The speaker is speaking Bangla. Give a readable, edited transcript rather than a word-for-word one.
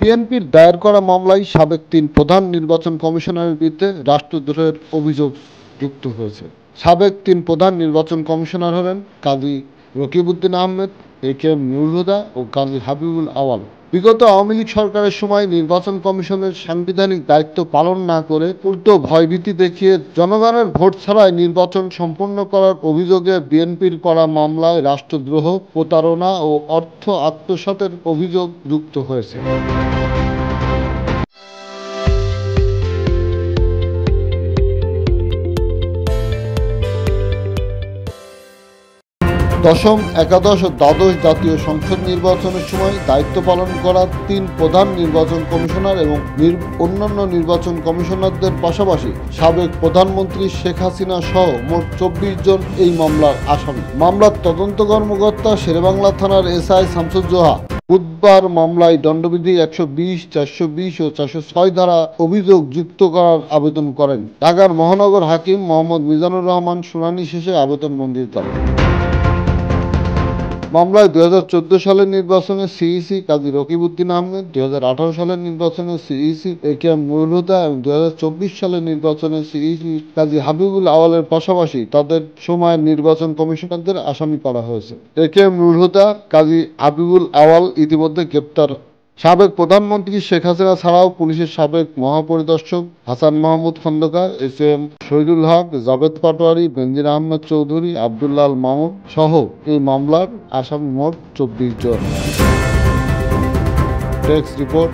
বিএনপির দায়ের করা মামলায় সাবেক ৩ প্রধান নির্বাচন কমিশনারের বিরুদ্ধে রাষ্ট্রদ্রোহের অভিযোগ যুক্ত হয়েছে। সাবেক ৩ প্রধান নির্বাচন কমিশনার হলেন কাজী রকিবউদ্দিন আহমেদ, এ.কে.এম নুরুল হুদা ও কাজী হাবিবুল আওয়াল। বিগত আওয়ামী লীগ সরকারের সময় নির্বাচন কমিশনের সাংবিধানিক দায়িত্ব পালন না করে উল্টো ভয়ভীতি দেখিয়ে জনগণের ভোট ছাড়াই নির্বাচন সম্পন্ন করার অভিযোগে বিএনপির করা মামলায় রাষ্ট্রদ্রোহ, প্রতারণা ও অর্থ আত্মসাতের অভিযোগ যুক্ত হয়েছে। দশম, একাদশ ও দ্বাদশ জাতীয় সংসদ নির্বাচনের সময় দায়িত্ব পালন করা ৩ প্রধান নির্বাচন কমিশনার এবং অন্যান্য নির্বাচন কমিশনারদের পাশাপাশি সাবেক প্রধানমন্ত্রী শেখ হাসিনা সহ মোট ২৪ জন এই মামলার আসামি। মামলার তদন্ত কর্মকর্তা শেরেবাংলা থানার এসআই শামসুজ্জোহা বুধবার মামলায় দণ্ডবিধি ১২০, ৪২০ ও ৪০৬ ধারা অভিযোগ যুক্ত করার আবেদন করেন। ঢাকার মহানগর হাকিম মোহাম্মদ মিজানুর রহমান শুনানি শেষে আবেদন মঞ্জুর করেন। মামলায় ২০১৪ সালের নির্বাচনে সিইসি কাজী রকিবউদ্দিন আহমেদ, ২০১৮ সালের নির্বাচনে সিইসি এ.কে.এম নুরুল হুদা এবং ২০২৪ সালের নির্বাচনে সিইসি কাজী হাবিবুল আওয়ালের পাশাপাশি তাদের সময়ের নির্বাচন কমিশনারদের আসামি করা হয়েছে। এ.কে.এম নুরুল হুদা, কাজী হাবিবুল আওয়াল ইতিমধ্যে গ্রেপ্তার। সাবেক প্রধানমন্ত্রী শেখ হাসিনা ছাড়াও পুলিশের সাবেক মহাপরিদর্শক হাসান মাহমুদ খন্দকার, এস.এম শহীদুল হক, জাভেদ পাটোয়ারি, বেনজির আহমেদ চৌধুরী, আব্দুল্লাহ আল মামুন সহ এই মামলার আসামি মোট ২৪ জন। Desk report.